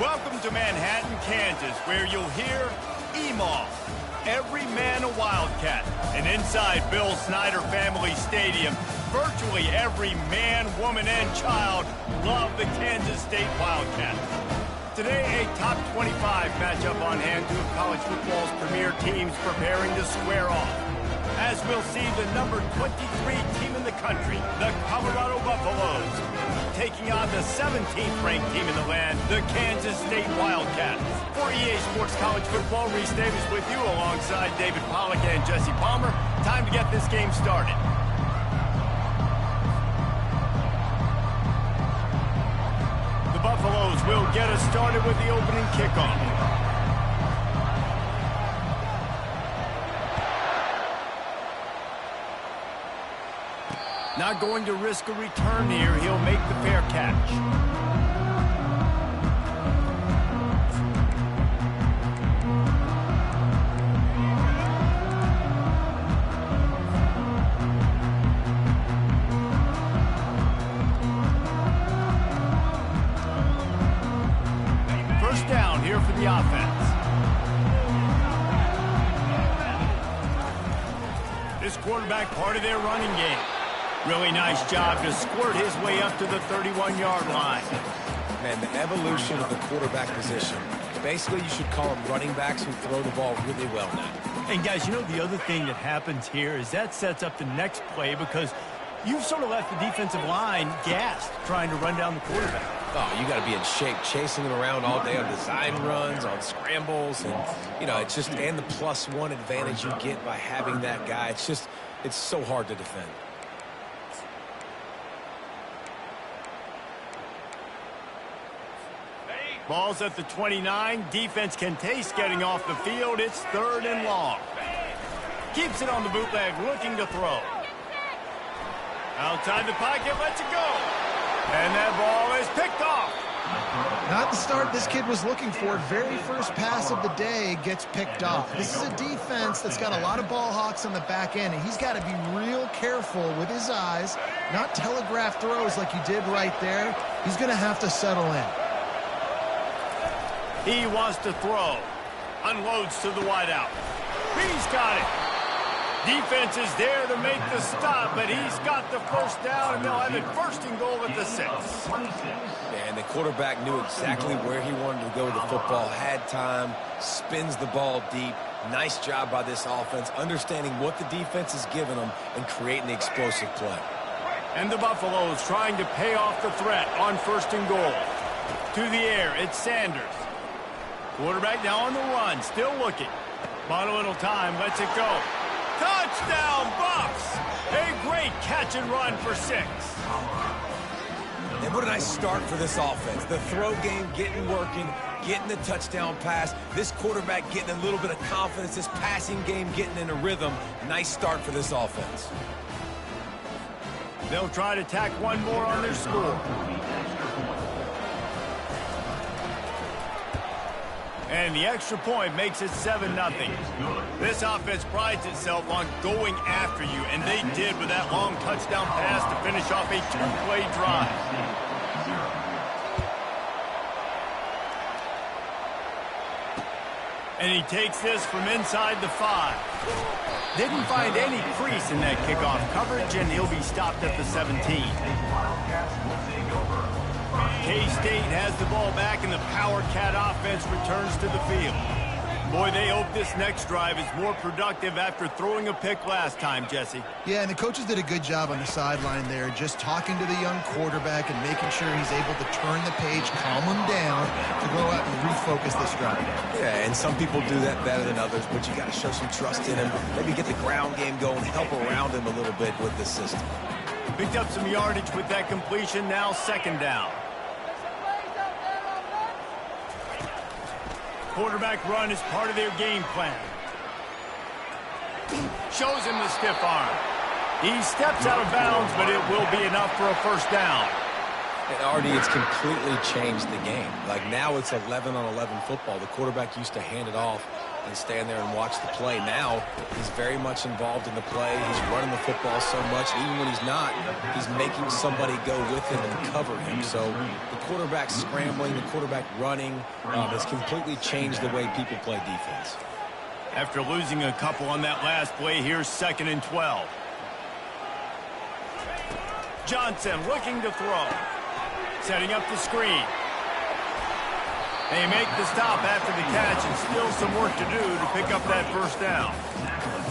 Welcome to Manhattan, Kansas, where you'll hear EMAW, every man a Wildcat. And inside Bill Snyder Family Stadium, virtually every man, woman, and child love the Kansas State Wildcats. Today, a top 25 matchup on hand, two of college football's premier teams preparing to square off. As we'll see the number 23 team in the country, the Colorado Buffaloes, taking on the 17th ranked team in the land, the Kansas State Wildcats. For EA Sports College Football, Reese Davis with you alongside David Pollack and Jesse Palmer. Time to get this game started. The Buffaloes will get us started with the opening kickoff. Not going to risk a return here. He'll make the fair catch. First down here for the offense. This quarterback part of their running game. Really nice job to squirt his way up to the 31-yard line. Man, the evolution of the quarterback position. Basically, you should call them running backs who throw the ball really well now. And guys, you know the other thing that happens here is that sets up the next play because you've sort of left the defensive line gassed trying to run down the quarterback. Oh, you got to be in shape, chasing him around all day on design runs, on scrambles, and, you know, it's just, and the +1 advantage you get by having that guy. It's so hard to defend. Ball's at the 29. Defense can taste getting off the field. It's 3rd and long. Keeps it on the bootleg, looking to throw. Outside the pocket, lets it go. And that ball is picked off. Not the start this kid was looking for. Very first pass of the day gets picked off. This is a defense that's got a lot of ball hawks on the back end, and he's got to be real careful with his eyes, not telegraph throws like he did right there. He's going to have to settle in. He wants to throw. Unloads to the wideout. He's got it. Defense is there to make the stop, but he's got the first down, and they'll have it 1st and goal at the 6. And the quarterback knew exactly where he wanted to go with the football, had time, spins the ball deep. Nice job by this offense, understanding what the defense is giving them and creating the explosive play. And the Buffaloes trying to pay off the threat on 1st and goal. To the air, it's Sanders. Quarterback now on the run, still looking. Bought a little time, lets it go. Touchdown, Buffs! A great catch and run for 6. And what a nice start for this offense. The throw game getting working, getting the touchdown pass. This quarterback getting a little bit of confidence. This passing game getting in a rhythm. Nice start for this offense. They'll try to tack one more on their score. And the extra point makes it 7-0. This offense prides itself on going after you, and they did with that long touchdown pass to finish off a 2-play drive. And he takes this from inside the 5. Didn't find any crease in that kickoff coverage, and he'll be stopped at the 17. K-State has the ball back, and the Power Cat offense returns to the field. Boy, they hope this next drive is more productive after throwing a pick last time, Jesse. Yeah, and the coaches did a good job on the sideline there, just talking to the young quarterback and making sure he's able to turn the page, calm him down, to go out and refocus this drive. Yeah, and some people do that better than others, but you got to show some trust in him. Maybe get the ground game going, help around him a little bit with this system. Picked up some yardage with that completion, now 2nd down. Quarterback run is part of their game plan. Shows him the stiff arm. He steps out of bounds, but it will be enough for a 1st down. And Artie, it's completely changed the game. Like now it's 11-on-11 football. The quarterback used to hand it off and stand there and watch the play. Now he's very much involved in the play. He's running the football so much. Even when he's not, he's making somebody go with him and cover him. So the quarterback scrambling, the quarterback running has completely changed the way people play defense. After losing a couple on that last play, here's 2nd and 12. Johnson looking to throw. Setting up the screen. They make the stop after the catch, and still some work to do to pick up that first down.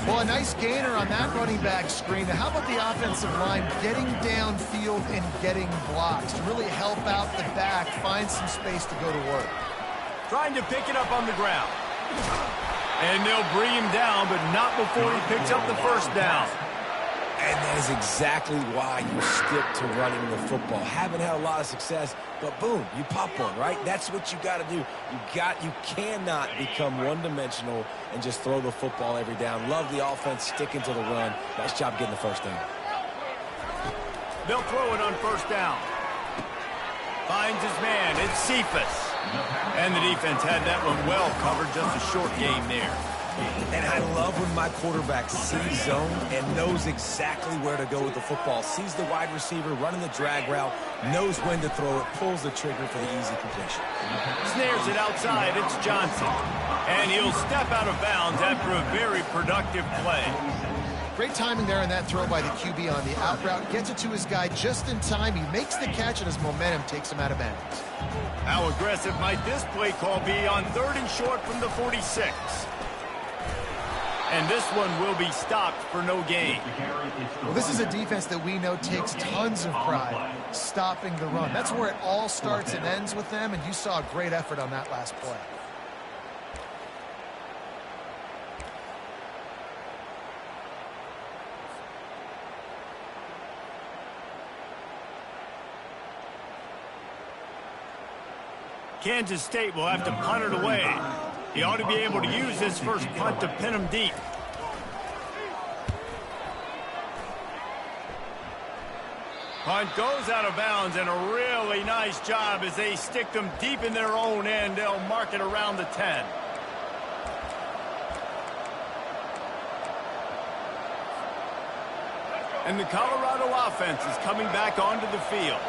Well, a nice gainer on that running back screen. How about the offensive line getting downfield and getting blocks to really help out the back, find some space to go to work? Trying to pick it up on the ground. And they'll bring him down, but not before he picks up the first down. And that is exactly why you stick to running the football. Haven't had a lot of success, but boom, you pop one, right? That's what you got to do. You cannot become one-dimensional and just throw the football every down. Love the offense sticking to the run. Nice job getting the first down. They'll throw it on first down. Finds his man. It's Cephas. And the defense had that one well covered. Just a short game there. And I love when my quarterback sees zone and knows exactly where to go with the football. Sees the wide receiver running the drag route, knows when to throw it, pulls the trigger for the easy completion. Snares it outside. It's Johnson. And he'll step out of bounds after a very productive play. Great timing there on that throw by the QB on the out route. Gets it to his guy just in time. He makes the catch, and his momentum takes him out of bounds. How aggressive might this play call be on 3rd and short from the 46? And this one will be stopped for no gain. Well, this is a defense that we know takes tons of pride stopping the run. That's where it all starts and ends with them, and you saw a great effort on that last play. Kansas State will have to punt it away. He ought to be able to use this first punt to pin him deep. Punt goes out of bounds, and a really nice job as they stick them deep in their own end. They'll mark it around the 10. And the Colorado offense is coming back onto the field.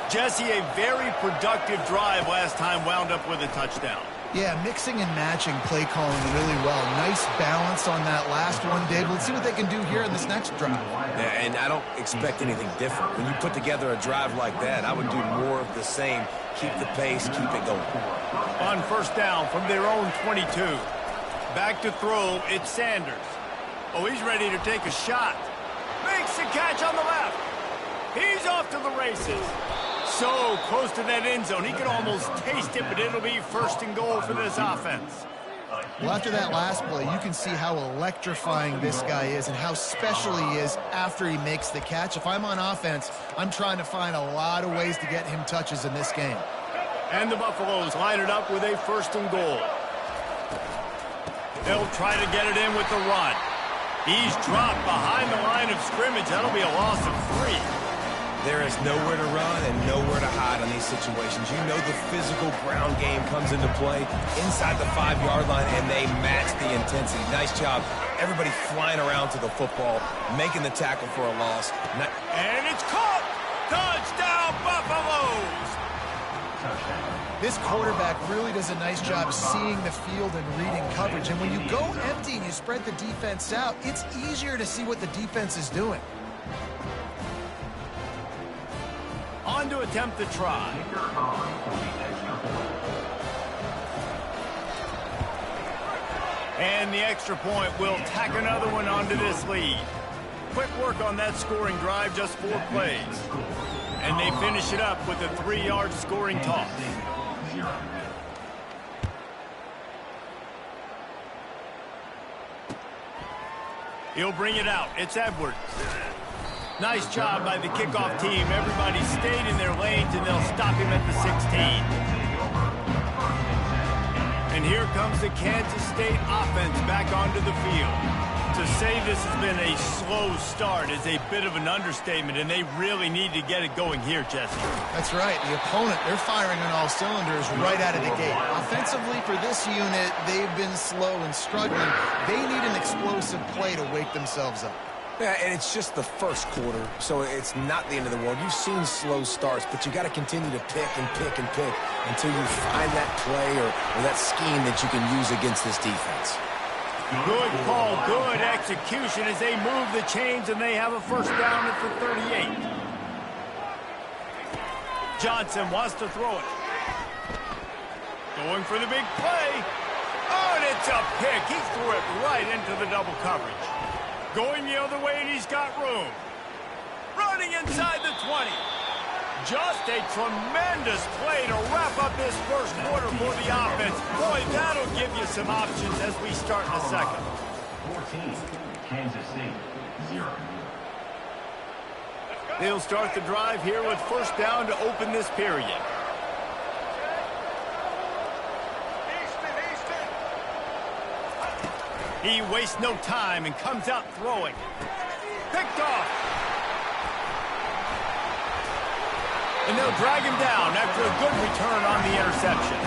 Jesse, a very productive drive last time wound up with a touchdown. Yeah, mixing and matching play calling really well. Nice balance on that last one, Dave. Let's see what they can do here in this next drive. Yeah, and I don't expect anything different. When you put together a drive like that, I would do more of the same. Keep the pace, keep it going. On first down from their own 22. Back to throw, it's Sanders. Oh, he's ready to take a shot. Makes the catch on the left. He's off to the races. So close to that end zone, he could almost taste it, but it'll be 1st and goal for this offense. Well, after that last play, you can see how electrifying this guy is and how special he is after he makes the catch. If I'm on offense, I'm trying to find a lot of ways to get him touches in this game. And the Buffaloes line it up with a 1st and goal. They'll try to get it in with the run. He's dropped behind the line of scrimmage. That'll be a loss of 3. There is nowhere to run and nowhere to hide on these situations. You know the physical ground game comes into play inside the 5-yard line, and they match the intensity. Nice job. Everybody flying around to the football, making the tackle for a loss. And it's caught! Touchdown, Buffaloes! This quarterback really does a nice job seeing the field and reading coverage. And when you go empty and you spread the defense out, it's easier to see what the defense is doing. On to attempt the try. And the extra point will tack another one onto this lead. Quick work on that scoring drive, just 4 plays. And they finish it up with a 3-yard scoring toss. He'll bring it out. It's Edwards. Nice job by the kickoff team. Everybody stayed in their lanes, and they'll stop him at the 16. And here comes the Kansas State offense back onto the field. To say this has been a slow start is a bit of an understatement, and they really need to get it going here, Jesse. That's right. The opponent, they're firing on all cylinders right out of the gate. Offensively, for this unit, they've been slow and struggling. They need an explosive play to wake themselves up. Yeah, and it's just the first quarter, so it's not the end of the world. You've seen slow starts, but you got to continue to pick and pick and pick until you find that play or that scheme that you can use against this defense. Good call, good execution as they move the chains, and they have a first down at the 38. Johnson wants to throw it. Going for the big play. Oh, and it's a pick. He threw it right into the double coverage. Going the other way, and he's got room. Running inside the 20. Just a tremendous play to wrap up this first quarter for the offense. Boy, that'll give you some options as we start in a second. 14, Kansas State, 0. They'll start the drive here with first down to open this period. He wastes no time and comes out throwing. Picked off. And they'll drag him down after a good return on the interception.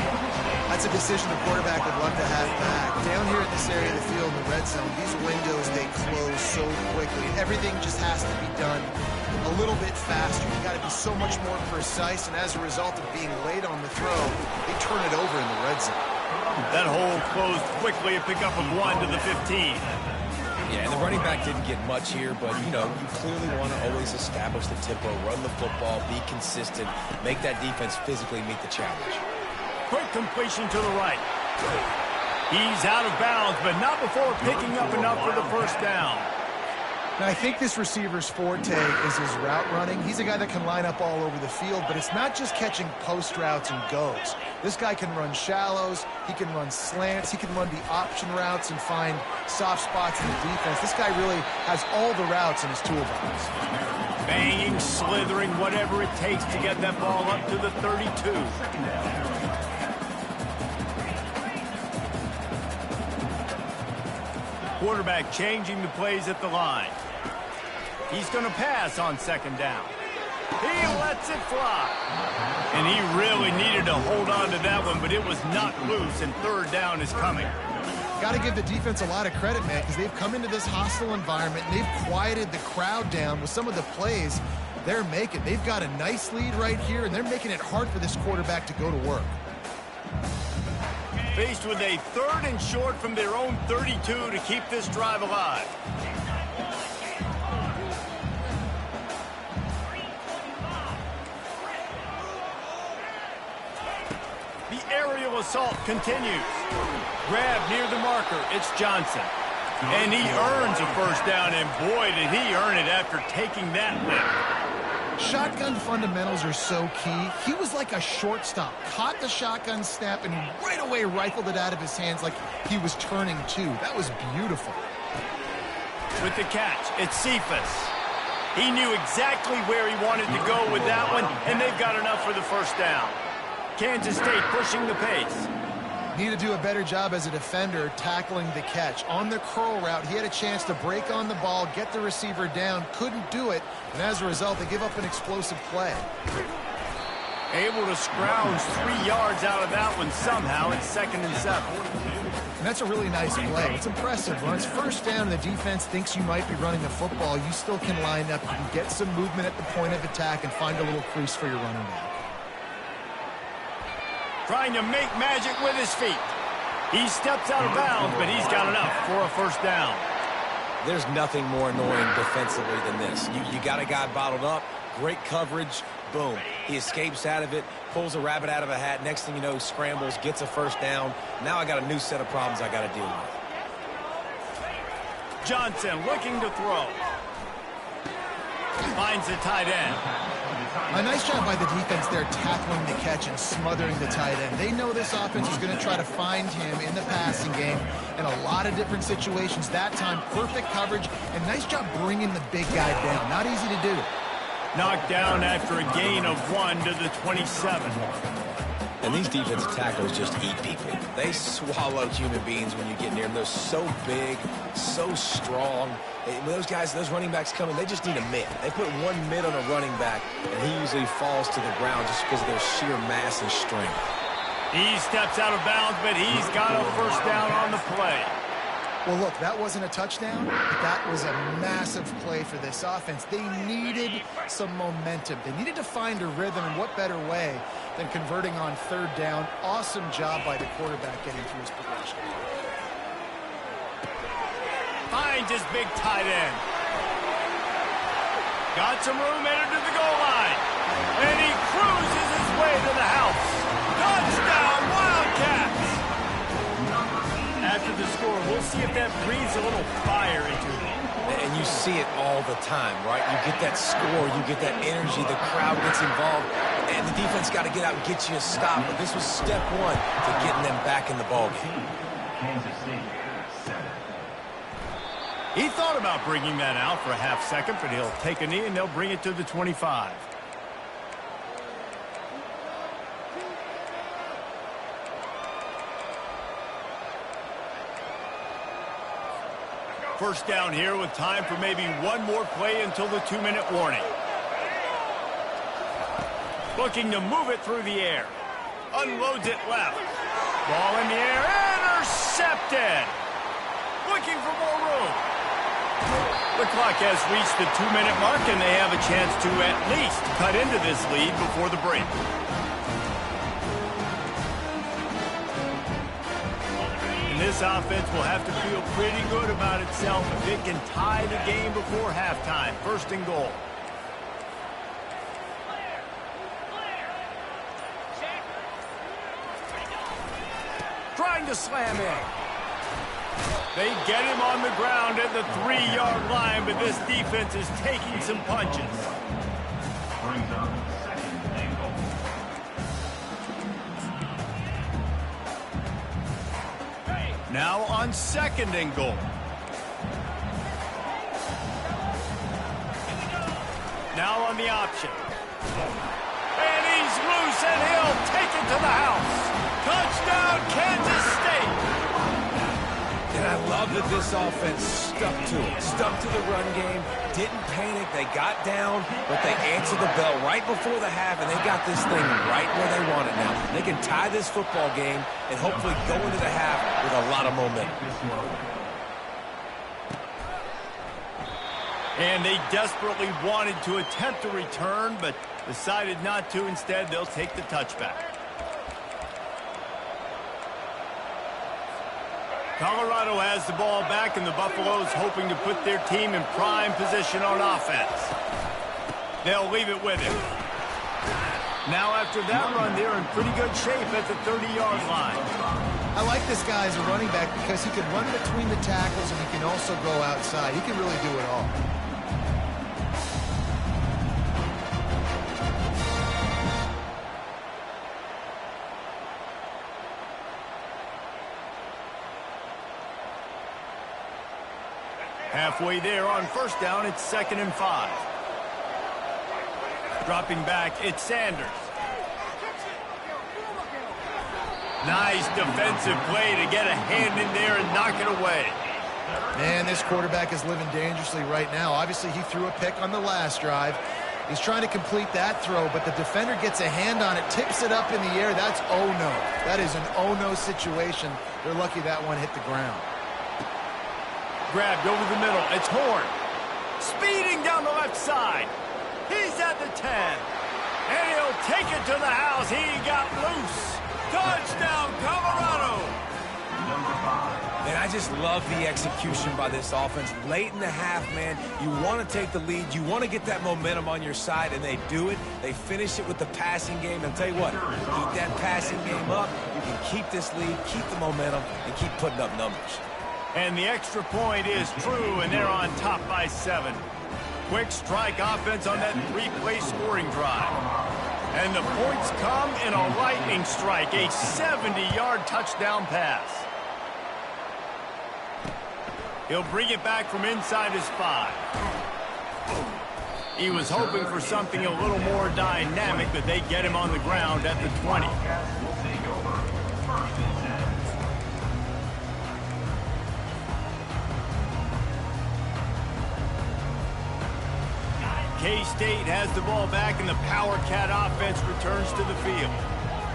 That's a decision the quarterback would love to have back. Down here in this area of the field in the red zone, these windows, they close so quickly. Everything just has to be done a little bit faster. You've got to be so much more precise, and as a result of being late on the throw, they turn it over in the red zone. That hole closed quickly, a pickup of 1 to the 15. Yeah, and the running back didn't get much here, but, you know, you clearly want to always establish the tempo, run the football, be consistent, make that defense physically meet the challenge. Quick completion to the right. He's out of bounds, but not before picking up enough for the first down. Now, I think this receiver's forte is his route running. He's a guy that can line up all over the field, but it's not just catching post routes and goes. This guy can run shallows, he can run slants, he can run the option routes and find soft spots in the defense. This guy really has all the routes in his toolbox. Banging, slithering, whatever it takes to get that ball up to the 32. Quarterback changing the plays at the line. He's going to pass on second down. He lets it fly. And he really needed to hold on to that one, but it was not loose, and third down is coming. Got to give the defense a lot of credit, man, because they've come into this hostile environment, and they've quieted the crowd down with some of the plays they're making. They've got a nice lead right here, and they're making it hard for this quarterback to go to work. Faced with a third and short from their own 32 to keep this drive alive. The aerial assault continues. Grab near the marker. It's Johnson. And he earns a first down, and boy, did he earn it after taking that lift. Shotgun fundamentals are so key. He was like a shortstop. Caught the shotgun snap and right away rifled it out of his hands like he was turning two. That was beautiful. With the catch, it's Cephas. He knew exactly where he wanted to go with that one, and they've got enough for the first down. Kansas State pushing the pace. Need to do a better job as a defender tackling the catch. On the curl route, he had a chance to break on the ball, get the receiver down, couldn't do it, and as a result, they give up an explosive play. Able to scrounge 3 yards out of that one somehow. It's 2nd and 7. And that's a really nice play. It's impressive. When it's first down and the defense thinks you might be running the football, you still can line up. You can get some movement at the point of attack and find a little crease for your running back. Trying to make magic with his feet. He steps out of bounds, but he's got enough for a first down. There's nothing more annoying defensively than this. You got a guy bottled up, great coverage, boom. He escapes out of it, pulls a rabbit out of a hat. Next thing you know, scrambles, gets a first down. Now I got a new set of problems I got to deal with. Johnson looking to throw. Finds the tight end. A nice job by the defense there tackling the catch and smothering the tight end. They know this offense is going to try to find him in the passing game in a lot of different situations. That time, perfect coverage and nice job bringing the big guy down. Not easy to do. Knocked down after a gain of 1 to the 27. And these defensive tackles just eat people. They swallow human beings when you get near them. They're so big, so strong. When those guys, those running backs come in, they just need a mid. They put one mid on a running back, and he usually falls to the ground just because of their sheer mass and strength. He steps out of bounds, but he's got a first down on the play. Well, look, that wasn't a touchdown, but that was a massive play for this offense. They needed some momentum. They needed to find a rhythm, and what better way than converting on third down. Awesome job by the quarterback getting through his progression. Finds his big tight end. Got some room, entered to the goal line. And he cruises his way to the house. Touchdown, Wildcats! After the score, we'll see if that breathes a little fire into it. And you see it all the time, right? You get that score, you get that energy, the crowd gets involved, and the defense got to get out and get you a stop. But this was step one to getting them back in the ballgame. Kansas City, 7. He thought about bringing that out for a half second, but he'll take a knee and they'll bring it to the 25. First down here with time for maybe one more play until the 2-minute warning. Looking to move it through the air. Unloads it left. Ball in the air. Intercepted. Looking for more room. The clock has reached the 2-minute mark, and they have a chance to at least cut into this lead before the break. This offense will have to feel pretty good about itself if it can tie the game before halftime. First and goal. Trying to slam in. They get him on the ground at the 3-yard line, but this defense is taking some punches. Brings up second and goal. Now on second and goal. Now on the option. And he's loose, and he'll take it to the house. Touchdown, Kansas State. And I love that this offense stuck to it. Stuck to the run game. Didn't panic. They got down, but they answered the bell right before the half, and they got this thing right where they want it now. They can tie this football game and hopefully go into the half with a lot of momentum. And they desperately wanted to attempt a return, but decided not to. Instead, they'll take the touchback. Colorado has the ball back, and the Buffaloes hoping to put their team in prime position on offense. They'll leave it with him. Now after that run, they're in pretty good shape at the 30-yard line. I like this guy as a running back because he can run between the tackles and he can also go outside. He can really do it all. Halfway there on first down, it's 2nd and 5. Dropping back, it's Sanders. Nice defensive play to get a hand in there and knock it away. Man, this quarterback is living dangerously right now. Obviously, he threw a pick on the last drive. He's trying to complete that throw, but the defender gets a hand on it, tips it up in the air. That's oh-no. That is an oh-no situation. They're lucky that one hit the ground. Grabbed over the middle. It's Horn. Speeding down the left side. He's at the 10. And he'll take it to the house. He got loose. Touchdown, Colorado. Number 5. And I just love the execution by this offense. Late in the half, man, you want to take the lead. You want to get that momentum on your side, and they do it. They finish it with the passing game. And I'll tell you what, keep that passing game up. You can keep this lead, keep the momentum, and keep putting up numbers. And the extra point is true, and they're on top by 7. Quick strike offense on that 3-play scoring drive. And the points come in a lightning strike, a 70-yard touchdown pass. He'll bring it back from inside his 5. He was hoping for something a little more dynamic, but they get him on the ground at the 20. K-State has the ball back and the Power Cat offense returns to the field.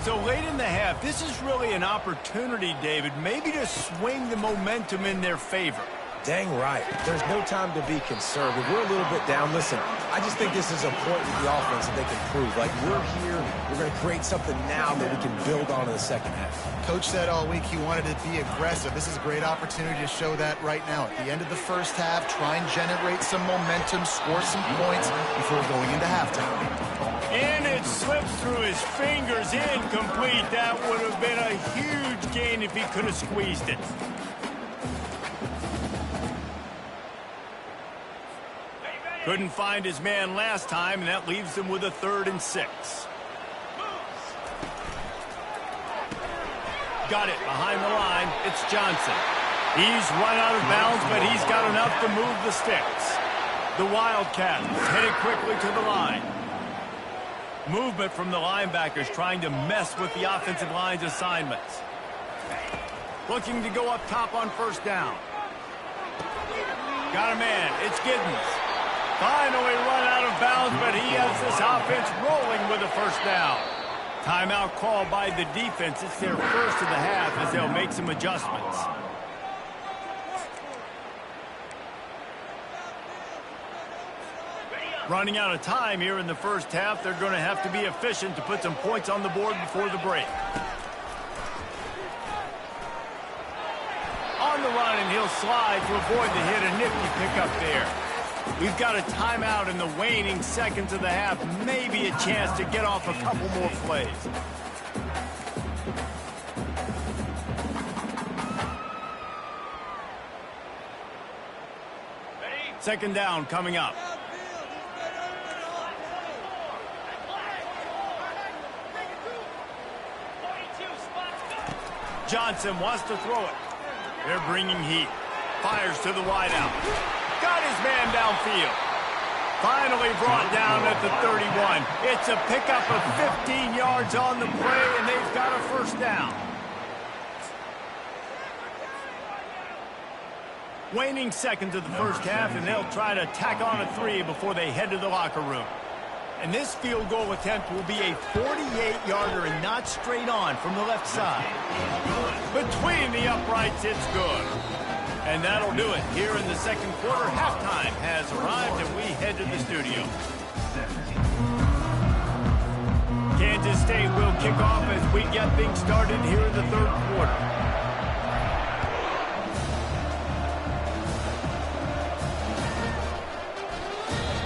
So late in the half, this is really an opportunity, David, maybe to swing the momentum in their favor. Dang right. There's no time to be conservative. We're a little bit down. Listen, I just think this is a point with the offense that they can prove. Like, we're here, we're going to create something now that we can build on in the second half. Coach said all week he wanted to be aggressive. This is a great opportunity to show that right now. At the end of the first half, try and generate some momentum, score some points before going into halftime. And it slips through his fingers, incomplete. That would have been a huge gain if he could have squeezed it. Couldn't find his man last time, and that leaves him with a 3rd and 6. Got it behind the line. It's Johnson. He's run out of bounds, but he's got enough to move the sticks. The Wildcats headed quickly to the line. Movement from the linebackers trying to mess with the offensive line's assignments. Looking to go up top on 1st down. Got a man. It's Giddens. Finally run out of bounds, but he has this offense rolling with a 1st down. Timeout called by the defense. It's their first of the half as they'll make some adjustments. Running out of time here in the first half. They're going to have to be efficient to put some points on the board before the break. On the run, and he'll slide to avoid the hit. A nifty pickup there. We've got a timeout in the waning seconds of the half. Maybe a chance to get off a couple more plays. Second down coming up. Johnson wants to throw it. They're bringing heat. Fires to the wideout. Got his man downfield. Finally brought down at the 31. It's a pickup of 15 yards on the play, and they've got a 1st down. Waning seconds of the first half, and they'll try to tack on a 3 before they head to the locker room. And this field goal attempt will be a 48-yarder and not straight on from the left side. Between the uprights, it's good. And that'll do it here in the second quarter. Halftime has arrived, and we head to the studio. Kansas State will kick off as we get things started here in the 3rd quarter.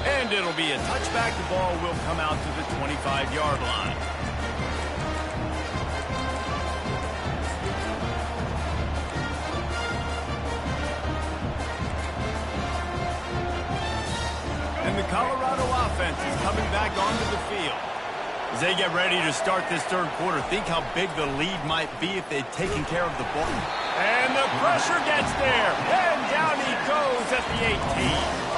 And it'll be a touchback. The ball will come out to the 25-yard line. And the Colorado offense is coming back onto the field. As they get ready to start this 3rd quarter, think how big the lead might be if they'd taken care of the ball. And the pressure gets there. And down he goes at the 18.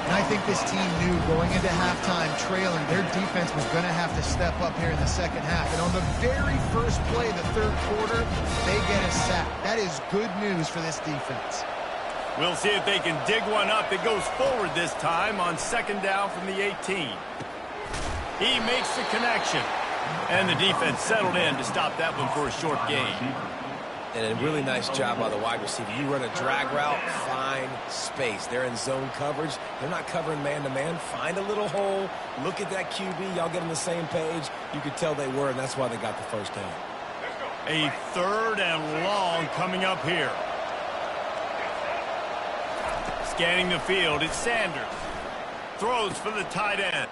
And I think this team knew going into halftime trailing, their defense was going to have to step up here in the second half. And on the very first play of the 3rd quarter, they get a sack. That is good news for this defense. We'll see if they can dig one up. It goes forward this time on 2nd down from the 18. He makes the connection. And the defense settled in to stop that one for a short gain. And a really nice job by the wide receiver. You run a drag route, find space. They're in zone coverage. They're not covering man-to-man. Find a little hole. Look at that QB. Y'all get on the same page. You could tell they were, and that's why they got the 1st down. A 3rd and long coming up here. Scanning the field, it's Sanders. Throws for the tight end.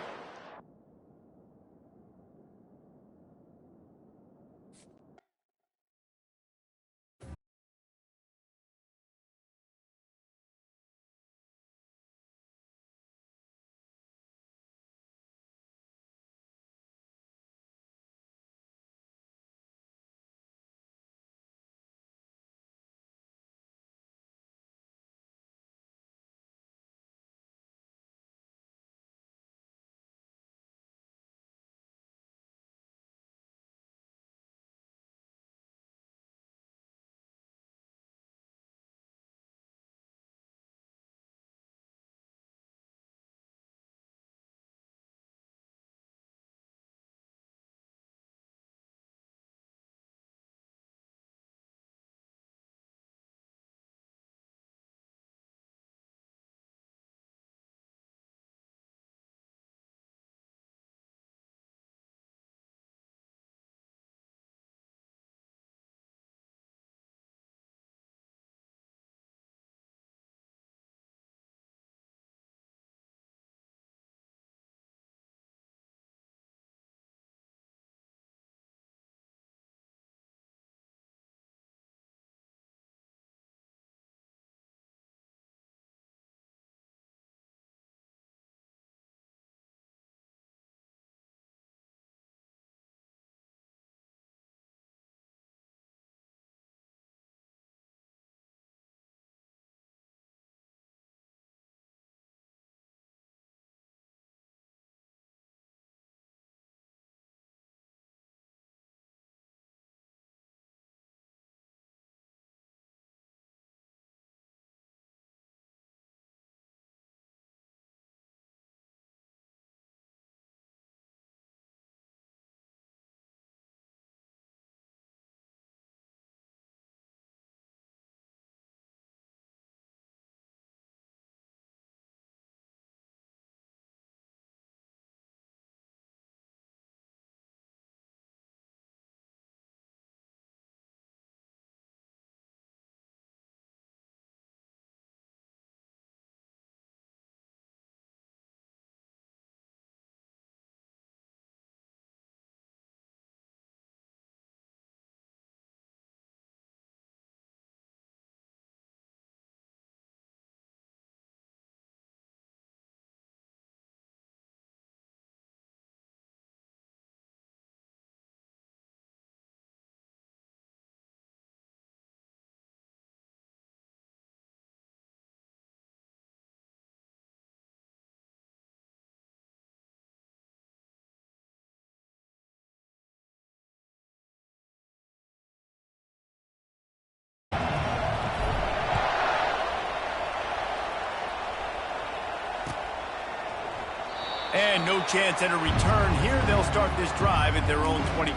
And no chance at a return here. They'll start this drive at their own 25.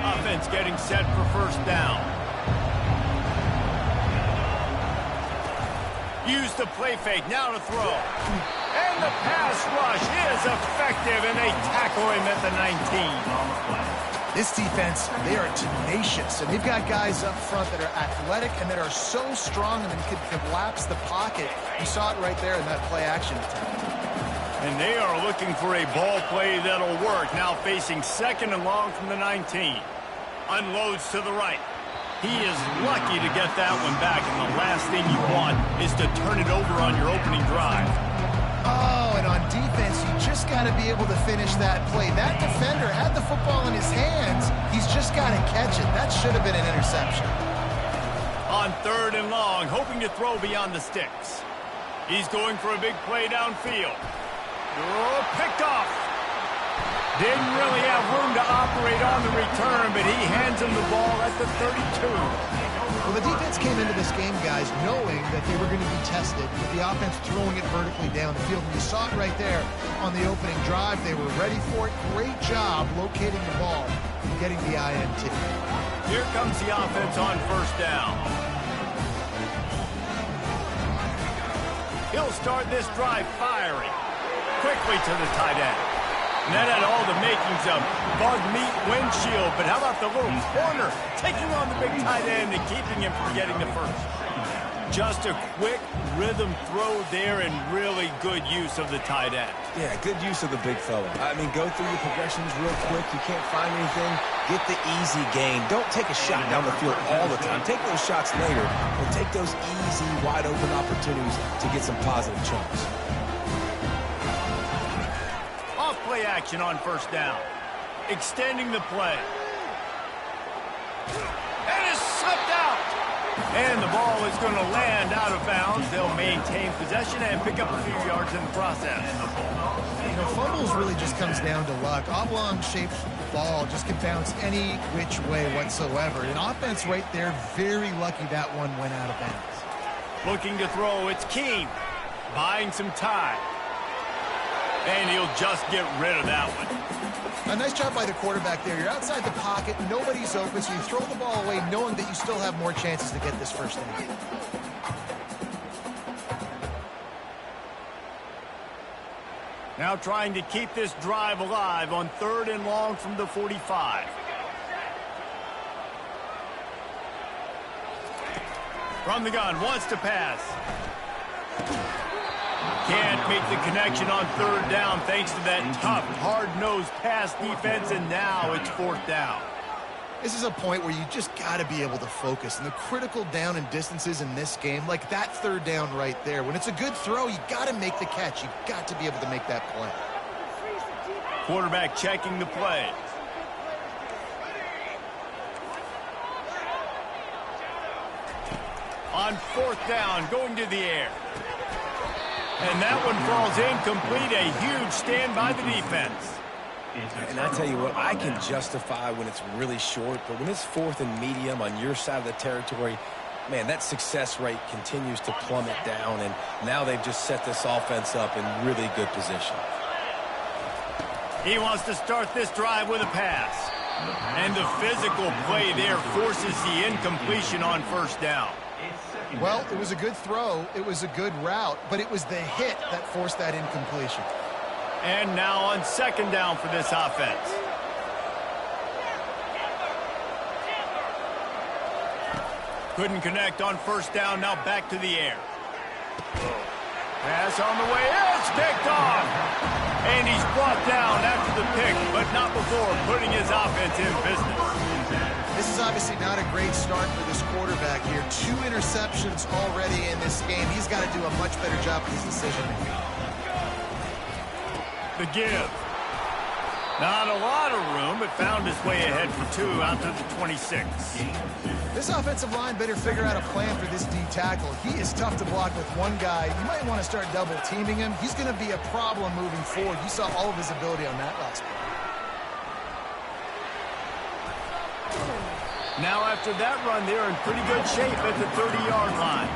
Offense getting set for first down. Use the play fake, now to throw. And the pass rush is effective, and they tackle him at the 19. This defense, they are tenacious, and they've got guys up front that are athletic and that are so strong and can collapse the pocket. You saw it right there in that play action attempt. And they are looking for a ball play that'll work. Now facing second and long from the 19. Unloads to the right. He is lucky to get that one back, and the last thing you want is to turn it over on your opening drive. Oh, and on defense, you just got to be able to finish that play. That defender had the football in his hands. He's just got to catch it. That should have been an interception. On third and long, hoping to throw beyond the sticks. He's going for a big play downfield. Oh, picked off. Didn't really have room to operate on the return, but he hands him the ball at the 32. Well, the defense came into this game, guys, knowing that they were going to be tested with the offense throwing it vertically down the field. And you saw it right there on the opening drive. They were ready for it. Great job locating the ball and getting the INT. Here comes the offense on first down. He'll start this drive firing. Quickly to the tight end. And that had all the makings of bug meat windshield, but how about the little corner taking on the big tight end and keeping him from getting the first? Just a quick rhythm throw there and really good use of the tight end. Yeah, good use of the big fella. I mean, go through your progressions real quick. You can't find anything. Get the easy gain. Don't take a shot down the field all the time. Take those shots later, and take those easy, wide-open opportunities to get some positive chunks. Play action on first down. Extending the play. And it's slipped out. And the ball is going to land out of bounds. They'll maintain possession and pick up a few yards in the process. You know, fumbles really just comes down to luck. Oblong-shaped ball just can bounce any which way whatsoever. An offense right there, very lucky that one went out of bounds. Looking to throw, it's Keene. Buying some time. And he'll just get rid of that one. A nice job by the quarterback there. You're outside the pocket, nobody's open, so you throw the ball away knowing that you still have more chances to get this first down. Now trying to keep this drive alive on third and long from the 45. From the gun, wants to pass. Can't make the connection on third down thanks to that tough, hard-nosed pass defense, and now it's fourth down. This is a point where you just got to be able to focus. And the critical down and distances in this game, like that third down right there, when it's a good throw, you got to make the catch. You got to be able to make that play. Quarterback checking the play. On fourth down, going to the air. And that one falls incomplete. A huge stand by the defense. And I tell you what, I can justify when it's really short, but when it's fourth and medium on your side of the territory, man, that success rate continues to plummet down, and now they've just set this offense up in really good position. He wants to start this drive with a pass. And the physical play there forces the incompletion on first down. Well, it was a good throw, it was a good route, but it was the hit that forced that incompletion. And now on second down for this offense. Couldn't connect on first down, now back to the air. Pass on the way, it's picked off! And he's brought down after the pick, but not before putting his offense in business. This is obviously not a great start for this quarterback here. 2 interceptions already in this game. He's got to do a much better job with his decision-making. The give. Not a lot of room, but found his way ahead for 2 out to the 26. This offensive line better figure out a plan for this D tackle. He is tough to block with one guy. You might want to start double-teaming him. He's going to be a problem moving forward. You saw all of his ability on that last play. Now after that run, they're in pretty good shape at the 30-yard line.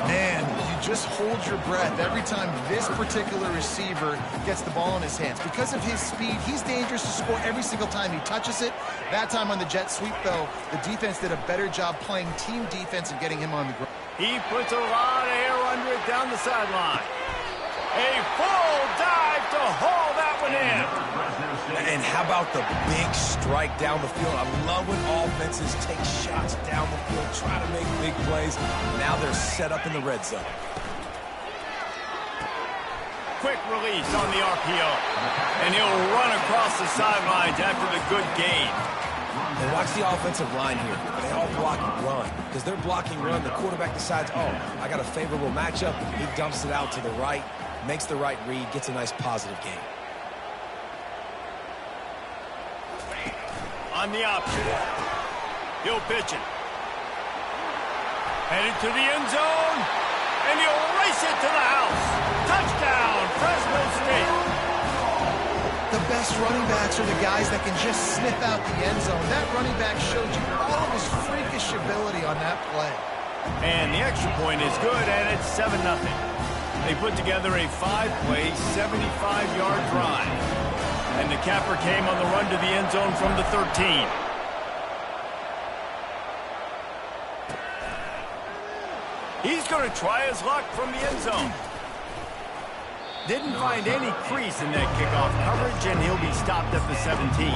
Man, you just hold your breath every time this particular receiver gets the ball in his hands. Because of his speed, he's dangerous to score every single time he touches it. That time on the jet sweep, though, the defense did a better job playing team defense and getting him on the ground. He puts a lot of air under it down the sideline. A full dive to haul that one in. And how about the big strike down the field? I love when offenses take shots down the field, try to make big plays. Now they're set up in the red zone. Quick release on the RPO. And he'll run across the sidelines after the good gain. And watch the offensive line here. They all block and run. Because they're blocking run, the quarterback decides, oh, I got a favorable matchup. He dumps it out to the right, makes the right read, gets a nice positive gain. On the option. He'll pitch it. Headed to the end zone. And he'll race it to the house. Touchdown, Fresno State. The best running backs are the guys that can just snip out the end zone. That running back showed you all of his freakish ability on that play. And the extra point is good, and it's 7-0. They put together a 5-play, 75-yard drive. And the capper came on the run to the end zone from the 13. He's going to try his luck from the end zone. Didn't find any crease in that kickoff coverage, and he'll be stopped at the 17.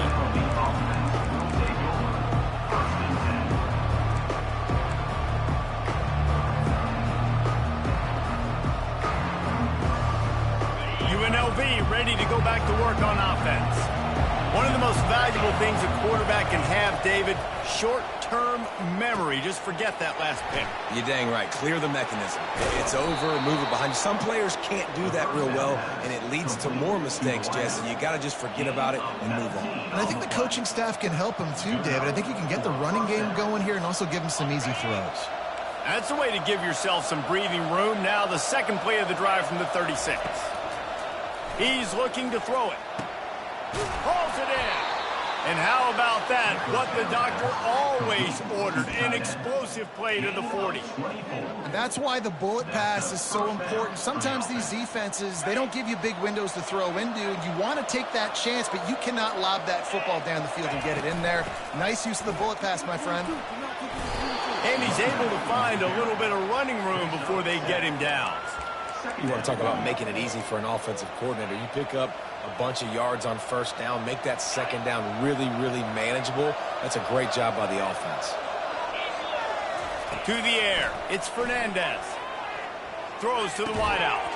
UNLV ready to go back to work on offense. One of the most valuable things a quarterback can have, David, short-term memory. Just forget that last pick. You're dang right. Clear the mechanism. It's over, move it behind you. Some players can't do that real well, and it leads to more mistakes, Jesse. You got to just forget about it and move on. And I think the coaching staff can help him too, David. I think you can get the running game going here and also give him some easy throws. That's the way to give yourself some breathing room. Now the second play of the drive from the 36. He's looking to throw it. Hauls it in. And how about that? What the doctor always ordered, an explosive play to the 40. And that's why the bullet pass is so important. Sometimes these defenses, they don't give you big windows to throw into, and you want to take that chance, but you cannot lob that football down the field and get it in there. Nice use of the bullet pass, my friend. And he's able to find a little bit of running room before they get him down. You want to talk about making it easy for an offensive coordinator. You pick up a bunch of yards on first down, make that second down really, really manageable. That's a great job by the offense. To the air, it's Fernandez. Throws to the wideout.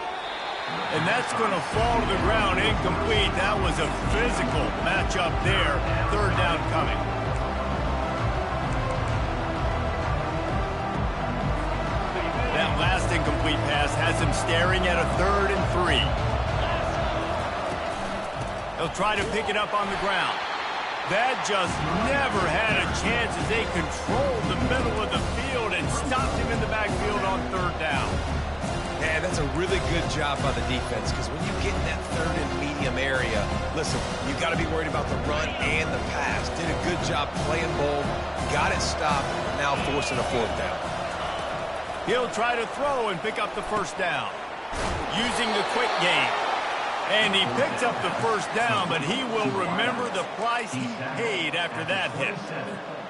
And that's going to fall to the ground incomplete. That was a physical matchup there. Third down coming. That last incomplete pass has him staring at a 3rd and 3. He'll try to pick it up on the ground. That just never had a chance as they controlled the middle of the field and stopped him in the backfield on 3rd down. Man, that's a really good job by the defense, because when you get in that 3rd and medium area, listen, you got to be worried about the run and the pass. Did a good job playing bold, got it stopped, now forcing a 4th down. He'll try to throw and pick up the 1st down using the quick game. And he picks up the 1st down, but he will remember the price he paid after that hit.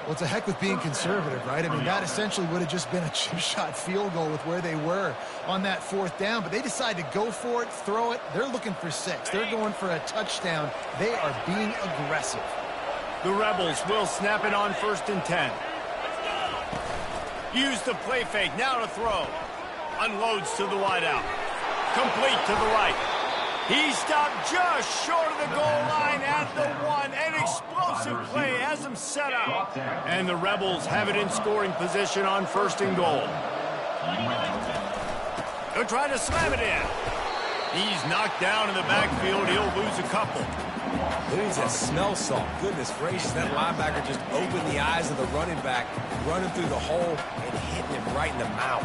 Well, it's a heck with being conservative, right? I mean, that essentially would have just been a chip shot field goal with where they were on that 4th down. But they decide to go for it, throw it. They're looking for 6. They're going for a touchdown. They are being aggressive. The Rebels will snap it on 1st and 10. Use the play fake, now to throw. Unloads to the wideout. Complete to the right. He stopped just short of the goal line at the 1. An explosive play has him set up. And the Rebels have it in scoring position on 1st and goal. They'll try to slam it in. He's knocked down in the backfield. He'll lose a couple. Who needs that smell salt? Goodness gracious, that linebacker just opened the eyes of the running back, running through the hole and hitting him right in the mouth.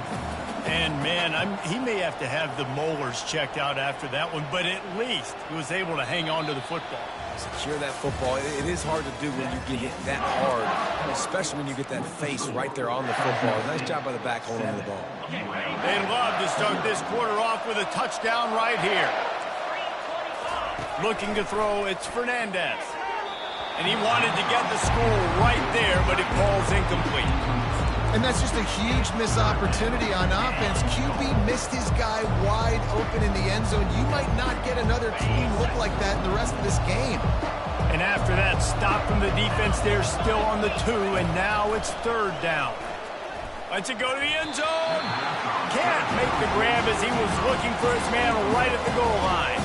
And, man, he may have to have the molars checked out after that one, but at least he was able to hang on to the football. Secure that football. It is hard to do when you get hit that hard, especially when you get that face right there on the football. Nice job by the back holding the ball. They love to start this quarter off with a touchdown right here. Looking to throw, it's Fernandez. And he wanted to get the score right there, but it falls incomplete. And that's just a huge missed opportunity on offense. QB missed his guy wide open in the end zone. You might not get another clean look like that in the rest of this game. And after that stop from the defense, they're still on the 2, and now it's 3rd down. Let's it go to the end zone. Can't make the grab as he was looking for his man right at the goal line.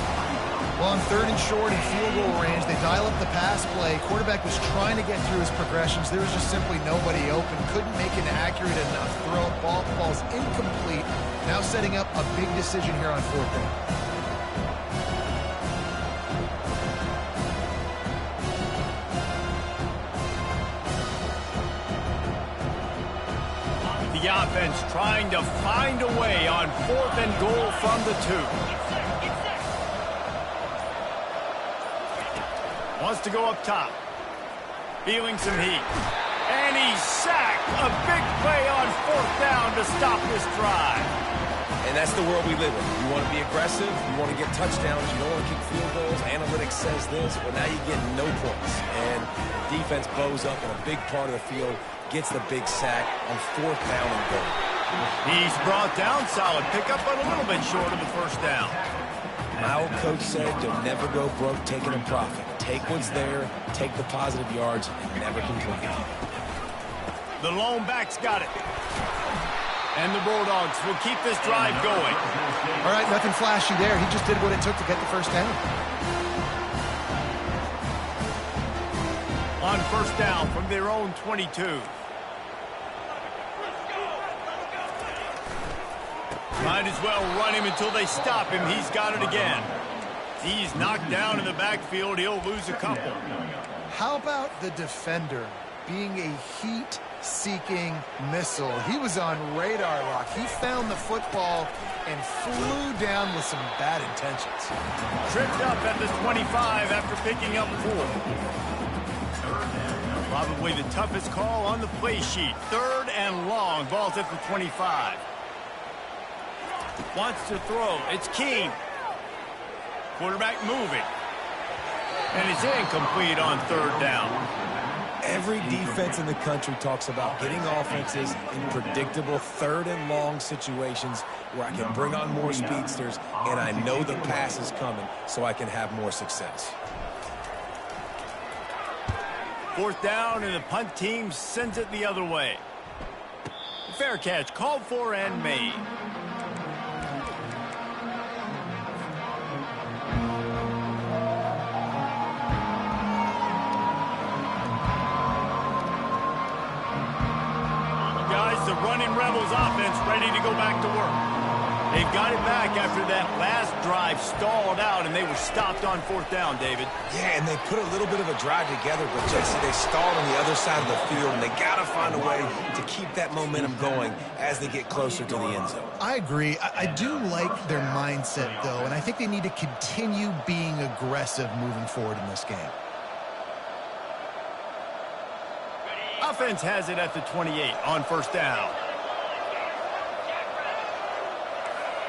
Well, on 3rd and short and field goal range, they dial up the pass play. Quarterback was trying to get through his progressions. There was just simply nobody open. Couldn't make an accurate enough throw. Ball falls incomplete. Now setting up a big decision here on 4th down. The offense trying to find a way on 4th and goal from the 2. Wants to go up top. Feeling some heat. And he's sacked. A big play on 4th down to stop this drive. And that's the world we live in. You want to be aggressive. You want to get touchdowns. You don't want to kick field goals. Analytics says this, but now you get no points. And defense bows up in a big part of the field, gets the big sack on 4th down and goal. He's brought down. Solid pickup, but a little bit short of the 1st down. My old coach said, you'll never go broke taking a profit. Take what's there, take the positive yards, and never complain. The lone back's got it. And the Bulldogs will keep this drive going. All right, nothing flashy there. He just did what it took to get the 1st down. On 1st down from their own 22. Might as well run him until they stop him. He's got it again. He's knocked down in the backfield. He'll lose a couple. How about the defender being a heat-seeking missile? He was on radar lock. He found the football and flew down with some bad intentions. Tripped up at the 25 after picking up 4. Probably the toughest call on the play sheet. 3rd and long. Ball's at the 25. Wants to throw. It's Keene. Quarterback moving. And it's incomplete on 3rd down. Every defense in the country talks about getting offenses in predictable 3rd and long situations where I can bring on more speedsters and I know the pass is coming so I can have more success. 4th down and the punt team sends it the other way. Fair catch called for and made. The running Rebels offense ready to go back to work. They've got it back after that last drive stalled out, and they were stopped on 4th down, David. Yeah, and they put a little bit of a drive together, but Jesse, they stalled on the other side of the field, and they got to find a way to keep that momentum going as they get closer to the end zone. I agree. I do like their mindset, though, and I think they need to continue being aggressive moving forward in this game. Offense has it at the 28 on 1st down.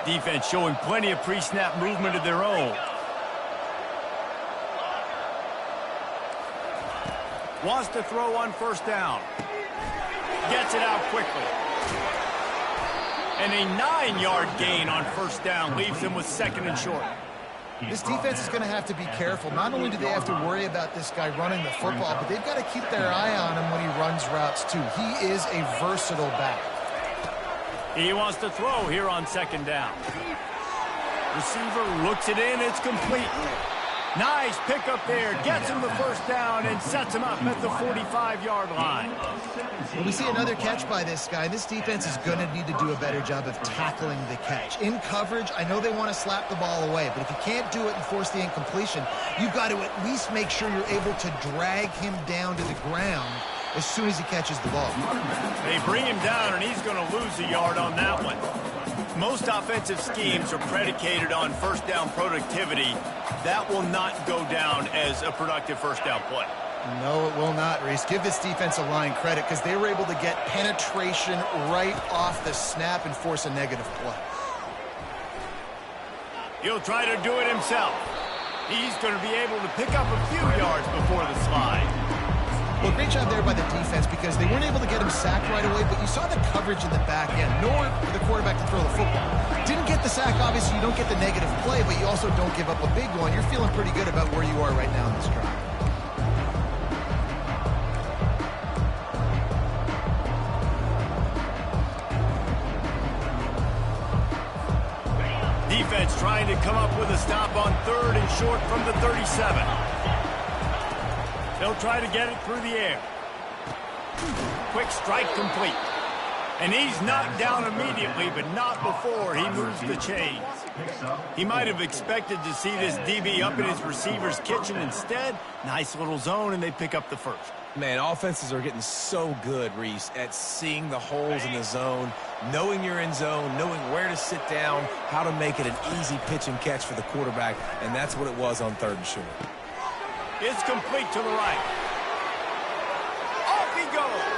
Defense showing plenty of pre-snap movement of their own. Wants to throw on 1st down. Gets it out quickly. And a 9-yard gain on 1st down leaves them with 2nd and short. This defense is going to have to be careful. Not only do they have to worry about this guy running the football, but they've got to keep their eye on him when he runs routes, too. He is a versatile back. He wants to throw here on 2nd down. Receiver looks it in. It's complete. Nice pickup there. Gets him the 1st down and sets him up at the 45-yard line. Well, we see another catch by this guy. This defense is going to need to do a better job of tackling the catch. In coverage, I know they want to slap the ball away, but if you can't do it and force the incompletion, you've got to at least make sure you're able to drag him down to the ground as soon as he catches the ball. They bring him down, and he's going to lose a yard on that one. Most offensive schemes are predicated on first down productivity. That will not go down as a productive first down play. No, it will not, Reese. Give this defensive line credit because they were able to get penetration right off the snap and force a negative play. He'll try to do it himself. He's going to be able to pick up a few yards before the slide. Well, great job there by the defense because they weren't able to get him sacked right away, but you saw the coverage in the back end. Nowhere for the quarterback to throw the football. Didn't get the sack, obviously. You don't get the negative play, but you also don't give up a big one. You're feeling pretty good about where you are right now in this drive. Defense trying to come up with a stop on 3rd and short from the 37. They'll try to get it through the air. Quick strike complete. And he's knocked down immediately, but not before he moves the chains. He might have expected to see this DB up in his receiver's kitchen. Instead, nice little zone, and they pick up the first. Man, offenses are getting so good, Reese, at seeing the holes in the zone, knowing you're in zone, knowing where to sit down, how to make it an easy pitch and catch for the quarterback, and that's what it was on 3rd and short. It's complete to the right. Off he goes.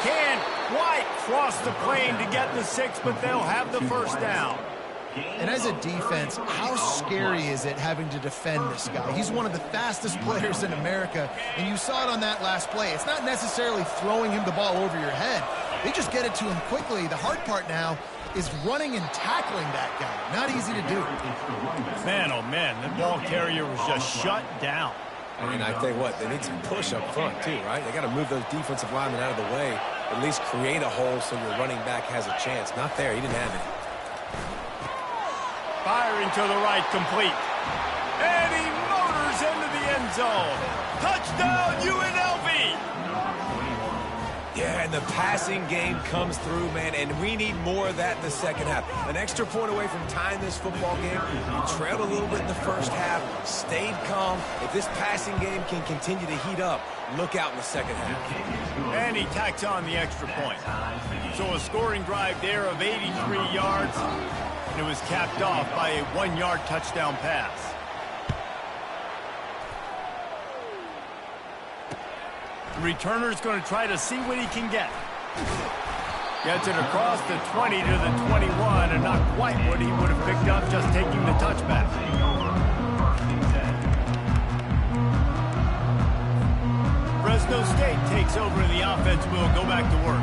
Can't quite cross the plane to get the 6, but they'll have the first down. And as a defense, how scary is it having to defend this guy? He's one of the fastest players in America, and you saw it on that last play. It's not necessarily throwing him the ball over your head. They just get it to him quickly. The hard part now is running and tackling that guy. Not easy to do. Man, oh man, the ball carrier was just shut down. I mean, I tell you what, they need some push up front too, right? They got to move those defensive linemen out of the way, at least create a hole so your running back has a chance. Not there, he didn't have it. Firing to the right, complete. And he motors into the end zone. Touchdown, UNLV! Yeah, and the passing game comes through, man, and we need more of that in the second half. An extra point away from tying this football game. You trailed a little bit in the first half, stayed calm. If this passing game can continue to heat up, look out in the second half. And he tacks on the extra point. So a scoring drive there of 83 yards. And it was capped off by a 1-yard touchdown pass. The returner's going to try to see what he can get. Gets it across the 20 to the 21, and not quite what he would have picked up just taking the touchback. Fresno State takes over, and the offense will go back to work.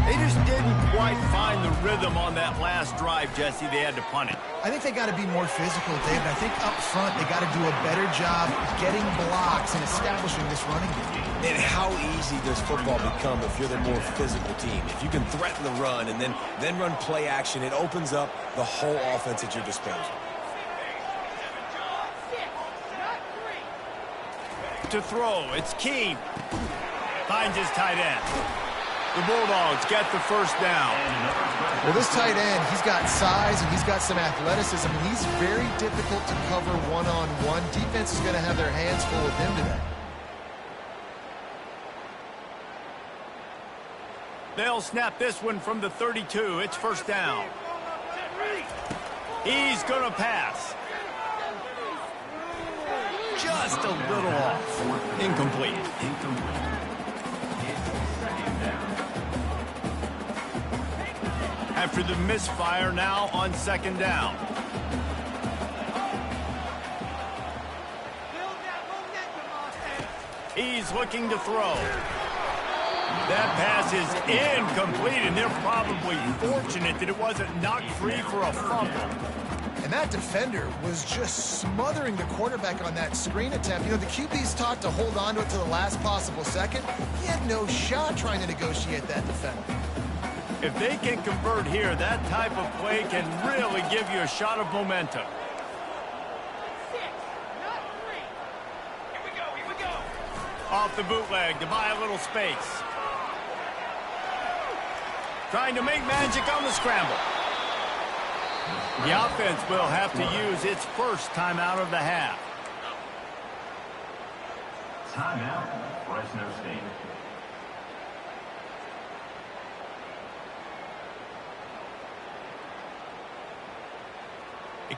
They just didn't quite find the rhythm on that last drive, Jesse. They had to punt it. I think they got to be more physical, David. I think up front they got to do a better job getting blocks and establishing this running game. And how easy does football become if you're the more physical team? If you can threaten the run and then run play action, it opens up the whole offense at your disposal. To throw, it's Keene. Finds his tight end. The Bulldogs get the first down. Well, this tight end, he's got size and he's got some athleticism, and he's very difficult to cover one-on-one. Defense is going to have their hands full with him today. They'll snap this one from the 32. It's first down. He's going to pass. Just a little off. Incomplete. After the misfire, now on second down. He's looking to throw. That pass is incomplete, and they're probably fortunate that it wasn't knocked free for a fumble. And that defender was just smothering the quarterback on that screen attempt. You know, the QB's taught to hold on to it to the last possible second. He had no shot trying to negotiate that defender. If they can convert here, that type of play can really give you a shot of momentum. Off the bootleg to buy a little space. Trying to make magic on the scramble. The offense will have to use its first timeout of the half. Timeout, Fresno State.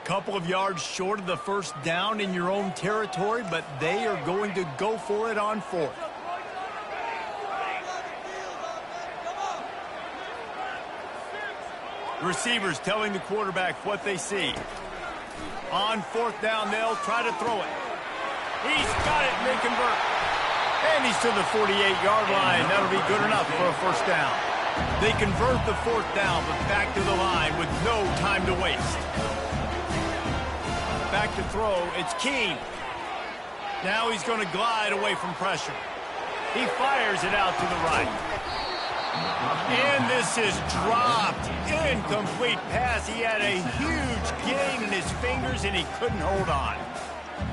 Couple of yards short of the first down in your own territory, but they are going to go for it on fourth. Receivers telling the quarterback what they see. On fourth down, they'll try to throw it. He's got it, and they convert. And he's to the 48-yard line. That'll be good enough for a first down. They convert the fourth down, but back to the line with no time to waste. Back to throw, it's Keene. Now he's going to glide away from pressure. He fires it out to the right. And this is dropped. Incomplete pass. He had a huge gain in his fingers, and he couldn't hold on.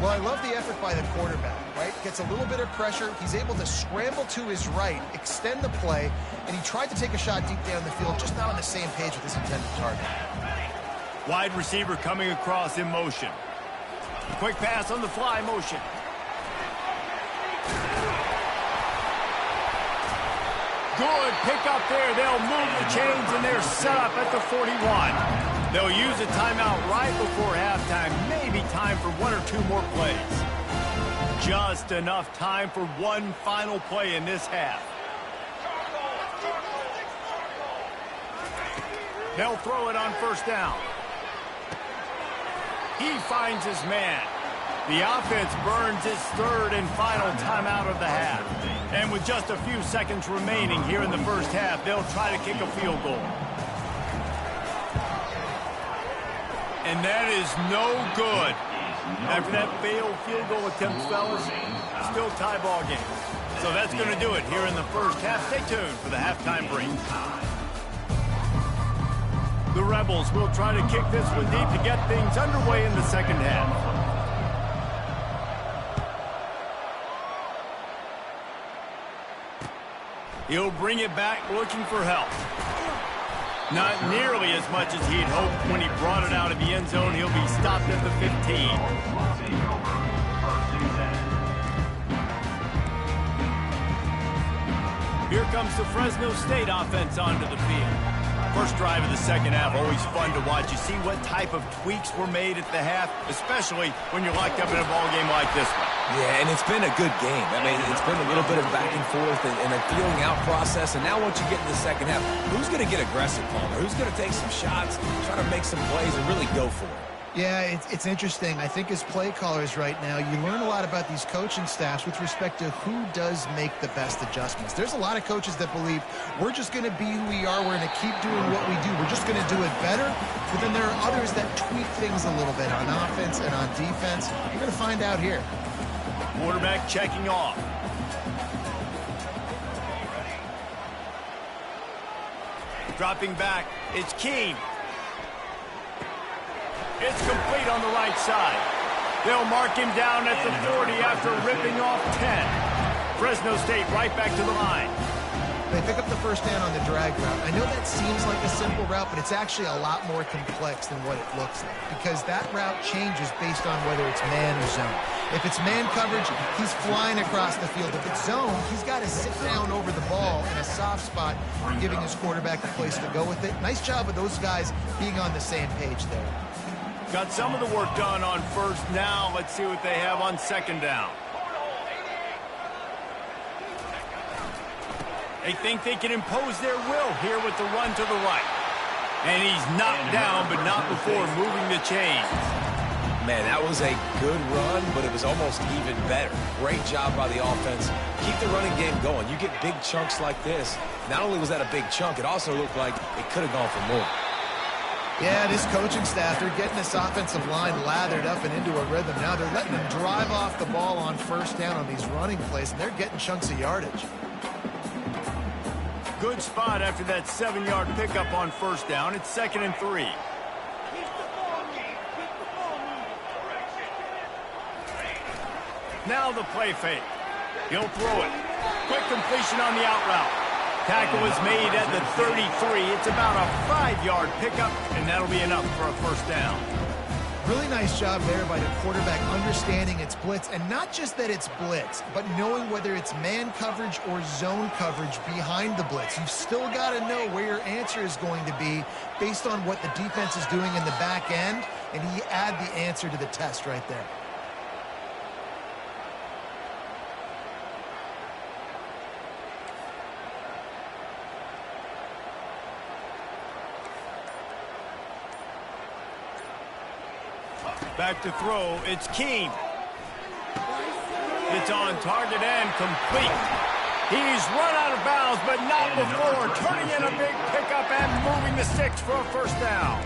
Well, I love the effort by the quarterback, right? Gets a little bit of pressure. He's able to scramble to his right, extend the play, and he tried to take a shot deep down the field, just not on the same page with his intended target. Wide receiver coming across in motion. Quick pass on the fly motion. Good pick up there. They'll move the chains, and they're set up at the 41. They'll use a timeout right before halftime. Maybe time for one or two more plays. Just enough time for one final play in this half. They'll throw it on first down. He finds his man. The offense burns its third and final timeout of the half. And with just a few seconds remaining here in the first half, they'll try to kick a field goal. And that is no good. After that failed field goal attempt, fellas, still tie ball game. So that's going to do it here in the first half. Stay tuned for the halftime break. The Rebels will try to kick this one deep to get things underway in the second half. He'll bring it back looking for help. Not nearly as much as he'd hoped when he brought it out of the end zone. He'll be stopped at the 15. Here comes the Fresno State offense onto the field. First drive of the second half, always fun to watch. You see what type of tweaks were made at the half, especially when you're locked up in a ball game like this one. Yeah, and it's been a good game. I mean, it's been a little bit of back and forth and a feeling out process. And now once you get in the second half, who's going to get aggressive, Palmer? Who's going to take some shots, try to make some plays, and really go for it? Yeah, it's interesting. I think as play callers right now, you learn a lot about these coaching staffs with respect to who does make the best adjustments. There's a lot of coaches that believe we're just going to be who we are. We're going to keep doing what we do. We're just going to do it better. But then there are others that tweak things a little bit on offense and on defense. You're going to find out here. Quarterback checking off. Dropping back, it's Keene. It's complete on the right side. They'll mark him down at the 40 after ripping off 10. Fresno State right back to the line. They pick up the first down on the drag route. I know that seems like a simple route, but it's actually a lot more complex than what it looks like, because that route changes based on whether it's man or zone. If it's man coverage, he's flying across the field. If it's zone, he's got to sit down over the ball in a soft spot, giving his quarterback a place to go with it. Nice job of those guys being on the same page there. Got some of the work done on first. Now let's see what they have on second down. They think they can impose their will here with the run to the right. And he's knocked down, but not before moving the chains. Man, that was a good run, but it was almost even better. Great job by the offense. Keep the running game going. You get big chunks like this. Not only was that a big chunk, it also looked like it could have gone for more. Yeah, this coaching staff, they're getting this offensive line lathered up and into a rhythm. Now they're letting them drive off the ball on first down on these running plays, and they're getting chunks of yardage. Good spot after that 7-yard pickup on first down. It's 2nd and 3. Now the play fake. He'll throw it. Quick completion on the out route. Tackle is made at the 33. It's about a 5-yard pickup, and that'll be enough for a first down. Really nice job there by the quarterback understanding it's blitz, and not just that it's blitz, but knowing whether it's man coverage or zone coverage behind the blitz. You've still got to know where your answer is going to be based on what the defense is doing in the back end, and he add the answer to the test right there. Back to throw, it's Keene. It's on target and complete. He's run out of bounds, but not before turning in a big pickup and moving the sticks for a first down.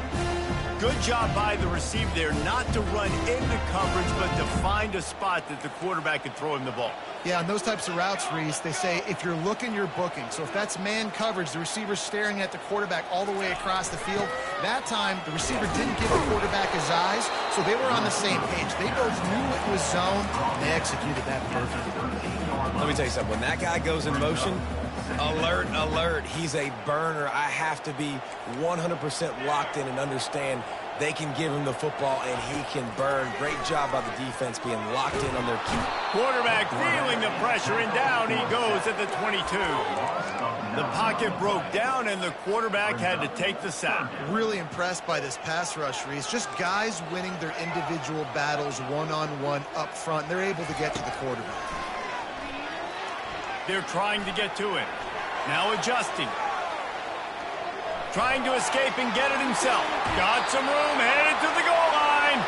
Good job by the receiver there, not to run into coverage, but to find a spot that the quarterback could throw him the ball. Yeah, on those types of routes, Reese, they say if you're looking, you're booking. So if that's man coverage, the receiver's staring at the quarterback all the way across the field. That time, the receiver didn't give the quarterback his eyes, so they were on the same page. They both knew it was zone, and they executed that perfectly. Let me tell you something. When that guy goes in motion, alert, alert. He's a burner. I have to be 100% locked in and understand they can give him the football and he can burn. Great job by the defense being locked in on their key. Quarterback feeling the pressure, and down he goes at the 22. The pocket broke down, and the quarterback had to take the sack. Really impressed by this pass rush, Reese. Just guys winning their individual battles one-on-one up front. They're able to get to the quarterback. They're trying to get to it. Now adjusting. Trying to escape and get it himself. Got some room, headed to the goal line.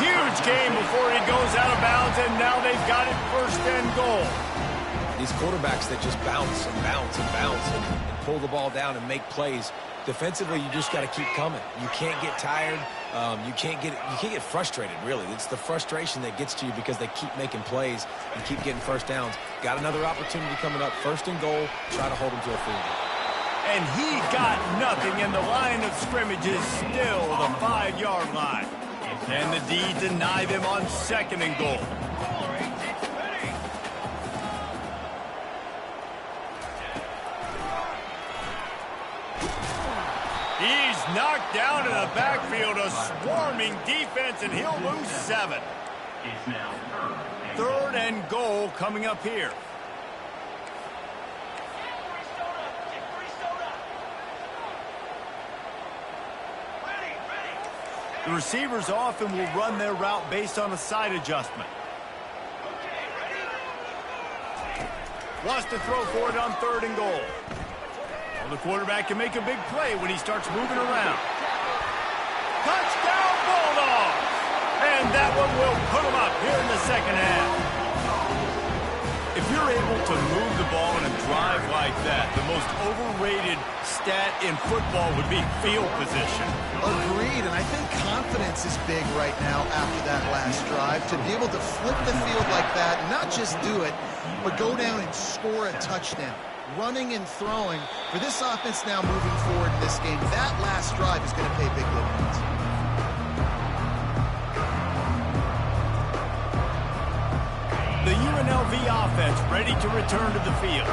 Huge game before he goes out of bounds, and now they've got it first and goal. These quarterbacks that just bounce and bounce and bounce and pull the ball down and make plays. Defensively, you just got to keep coming. You can't get tired. You can't get frustrated, really. It's the frustration that gets to you because they keep making plays and keep getting first downs. Got another opportunity coming up. First and goal. Try to hold them to a field goal. And he got nothing, and the line of scrimmage is still the 5-yard line. Can the D deny them on second and goal? He's knocked down in the backfield, a swarming defense, and he'll lose 7. It's now Third and goal coming up here. The receivers often will run their route based on a side adjustment. Wants to throw for it on third and goal. Well, the quarterback can make a big play when he starts moving around. Touchdown, Bulldogs! And that one will put them up here in the second half. If you're able to move the ball in a drive like that, the most overrated stat in football would be field position. Agreed, and I think confidence is big right now after that last drive. To be able to flip the field like that, not just do it, but go down and score a touchdown. Running and throwing, for this offense now moving forward in this game, that last drive is going to pay big dividends. The UNLV offense ready to return to the field.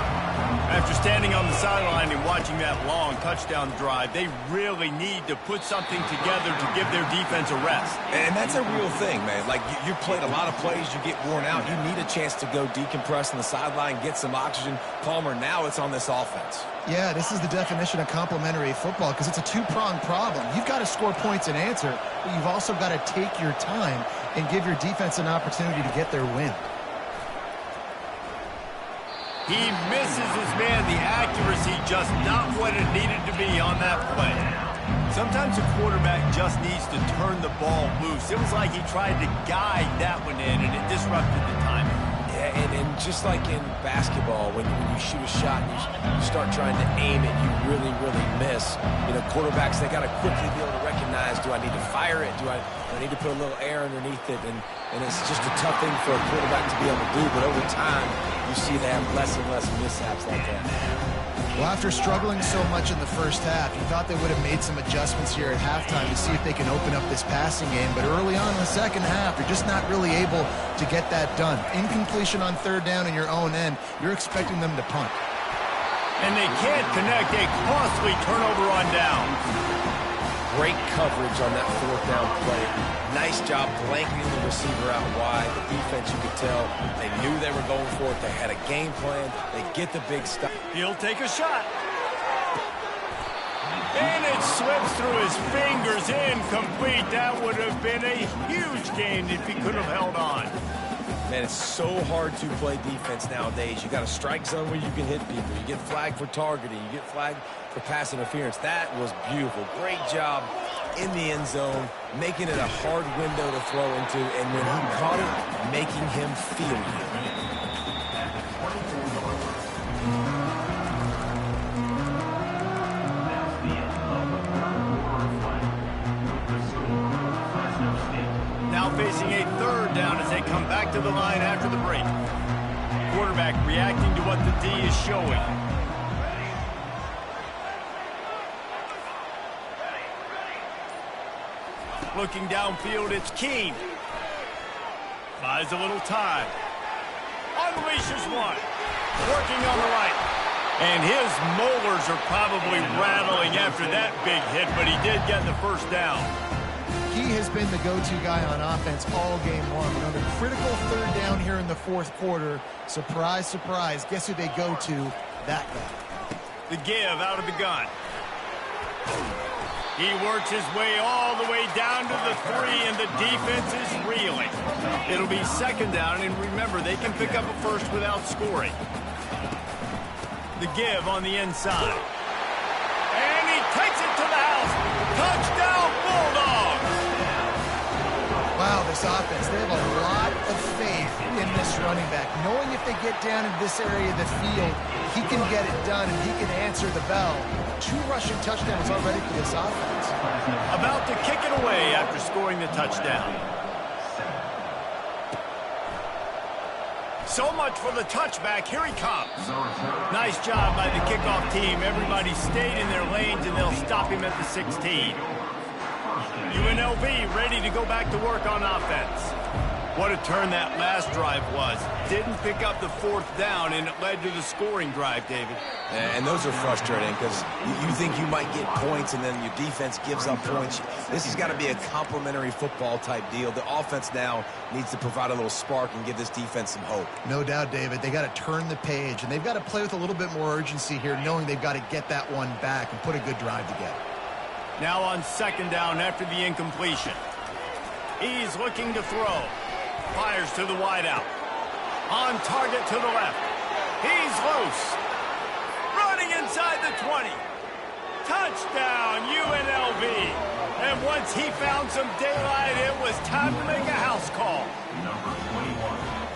After standing on the sideline and watching that long touchdown drive, they really need to put something together to give their defense a rest. And that's a real thing, man. Like, you played a lot of plays, you get worn out. You need a chance to go decompress on the sideline, get some oxygen. Palmer, now it's on this offense. Yeah, this is the definition of complementary football because it's a two-pronged problem. You've got to score points and answer, but you've also got to take your time and give your defense an opportunity to get their win. He misses his man. The accuracy just not what it needed to be on that play. Sometimes a quarterback just needs to turn the ball loose. It was like he tried to guide that one in, and it disrupted the timing. Yeah, and just like in basketball, when you shoot a shot and you start trying to aim it, you really, really miss. You know, quarterbacks, they got to quickly be able to recognize, do I need to fire it? Do I need to put a little air underneath it? And it's just a tough thing for a quarterback to be able to do, but over time, you see they have less and less mishaps like that. Well, after struggling so much in the first half, you thought they would have made some adjustments here at halftime to see if they can open up this passing game. But early on in the second half, you're just not really able to get that done. Incompletion on third down in your own end, you're expecting them to punt. And they can't connect a costly turnover on down. Great coverage on that fourth down play. Nice job blanketing the receiver out wide. The defense, you could tell, they knew they were going for it. They had a game plan. They get the big stop. He'll take a shot. And it slips through his fingers, incomplete. That would have been a huge gain if he could have held on. Man, it's so hard to play defense nowadays. You got a strike zone where you can hit people. You get flagged for targeting. You get flagged for pass interference. That was beautiful. Great job in the end zone, making it a hard window to throw into, and when he caught it, making him feel it. Now facing a third down as they come back to the line after the break. Quarterback reacting to what the D is showing. Looking downfield, it's Keene. Buys a little time. Unleashes one. Working on the right. And his molars are probably rattling after that big hit, but he did get the first down. He has been the go-to guy on offense all game long. You know, the critical third down here in the fourth quarter. Surprise, surprise. Guess who they go to? That guy. The give out of the gun. He works his way all the way down to the 3, and the defense is reeling. It'll be second down, and remember, they can pick up a first without scoring. The give on the inside. And he takes it to the house. Touchdown, Bulldogs! Wow, this offense, they have a lot of faith in this running back. Knowing if they get down in this area of the field, he can get it done and he can answer the bell. 2 rushing touchdowns already for this offense. About to kick it away after scoring the touchdown. So much for the touchback. Here he comes. Nice job by the kickoff team. Everybody stayed in their lanes, and they'll stop him at the 16. UNLV ready to go back to work on offense. What a turn that last drive was. Didn't pick up the fourth down, and it led to the scoring drive, David. And those are frustrating because you think you might get points, and then your defense gives up points. This has got to be a complementary football type deal. The offense now needs to provide a little spark and give this defense some hope. No doubt, David. They got to turn the page, and they've got to play with a little bit more urgency here, knowing they've got to get that one back and put a good drive together. Now on second down after the incompletion. He's looking to throw. Fires to the wideout. On target to the left. He's loose. Running inside the 20. Touchdown, UNLV. And once he found some daylight, it was time to make a house call.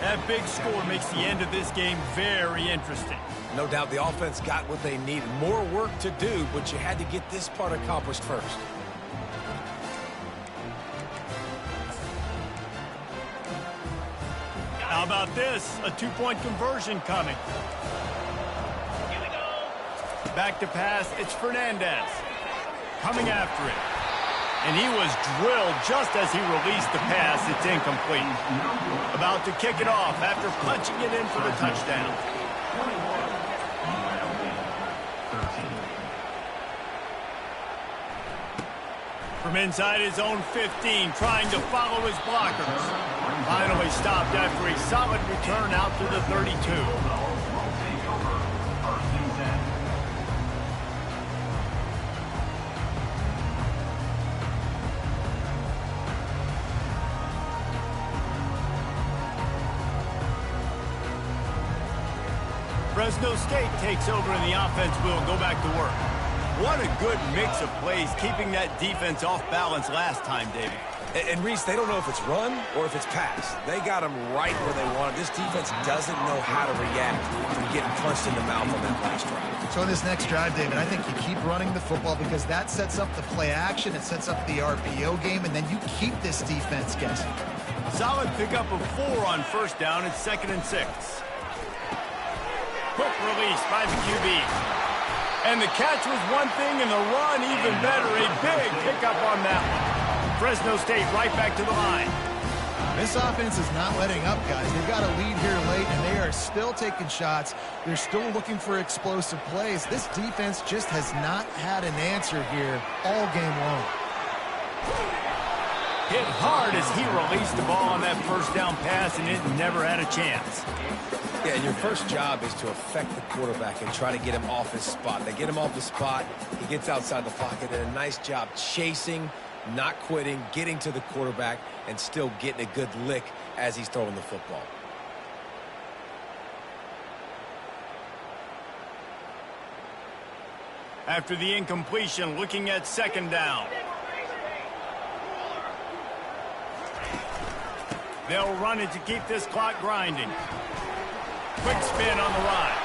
That big score makes the end of this game very interesting. No doubt the offense got what they needed. More work to do, but you had to get this part accomplished first. How about this? A 2-point conversion coming. Here we go. Back to pass. It's Fernandez. Coming after it. And he was drilled just as he released the pass. It's incomplete. About to kick it off after punching it in for the touchdown. From inside his own 15, trying to follow his blockers. Finally stopped after a solid return out to the 32. Fresno State takes over and the offense will go back to work. What a good mix of plays, keeping that defense off balance last time, David. And Reese, they don't know if it's run or if it's pass. They got them right where they want it. This defense doesn't know how to react from getting punched in the mouth on that last drive. So in this next drive, David, I think you keep running the football because that sets up the play action, it sets up the RPO game, and then you keep this defense guessing. Solid pickup of 4 on first down. It's 2nd and 6. Quick release by the QB. And the catch was one thing, and the run even better. A big pickup on that one. Fresno State right back to the line. This offense is not letting up, guys. They've got a lead here late, and they are still taking shots. They're still looking for explosive plays. This defense just has not had an answer here all game long. Hit hard as he released the ball on that first down pass, and it never had a chance. Yeah, your first job is to affect the quarterback and try to get him off his spot. They get him off the spot, he gets outside the pocket, and a nice job chasing, not quitting, getting to the quarterback, and still getting a good lick as he's throwing the football. After the incompletion, looking at second down. They'll run it to keep this clock grinding. Quick spin on the ride.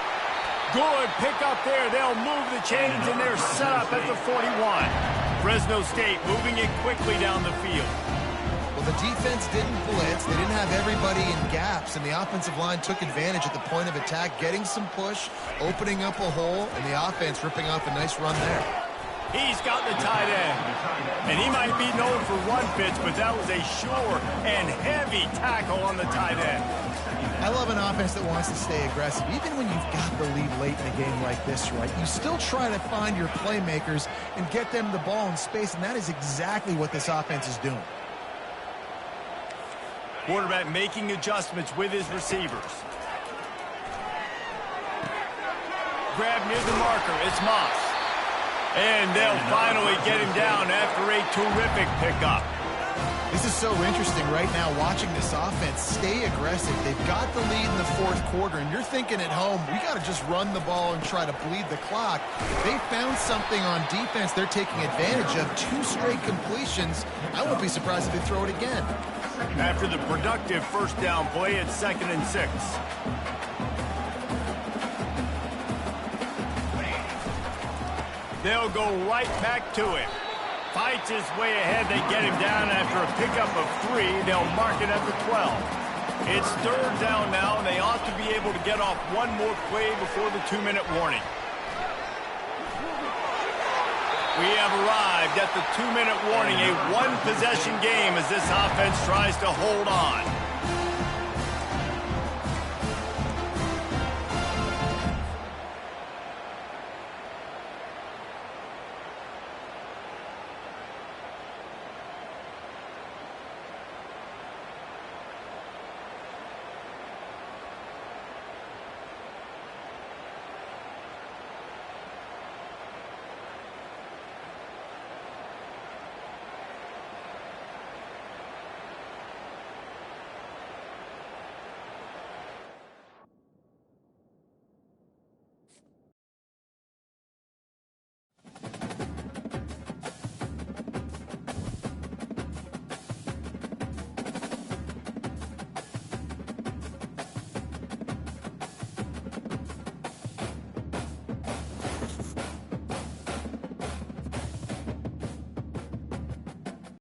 Good pick up there. They'll move the chains, and they're set up at the 41. Fresno State moving it quickly down the field. Well, the defense didn't blitz. They didn't have everybody in gaps, and the offensive line took advantage at the point of attack, getting some push, opening up a hole, and the offense ripping off a nice run there. He's got the tight end. And he might be known for run fits, but that was a sure and heavy tackle on the tight end. I love an offense that wants to stay aggressive. Even when you've got the lead late in a game like this, right, you still try to find your playmakers and get them the ball in space, and that is exactly what this offense is doing. Quarterback making adjustments with his receivers. Grab near the marker. It's Moss. And they'll finally get him down after a terrific pickup. This is so interesting right now, watching this offense stay aggressive. They've got the lead in the fourth quarter, and you're thinking at home, we got to just run the ball and try to bleed the clock. They found something on defense they're taking advantage of. 2 straight completions. I won't be surprised if they throw it again. After the productive first down play, it's 2nd and 6. They'll go right back to him. Fights his way ahead. They get him down after a pickup of 3. They'll mark it at the 12. It's 3rd down now, and they ought to be able to get off one more play before the 2-minute warning. We have arrived at the 2-minute warning, a one-possession game as this offense tries to hold on.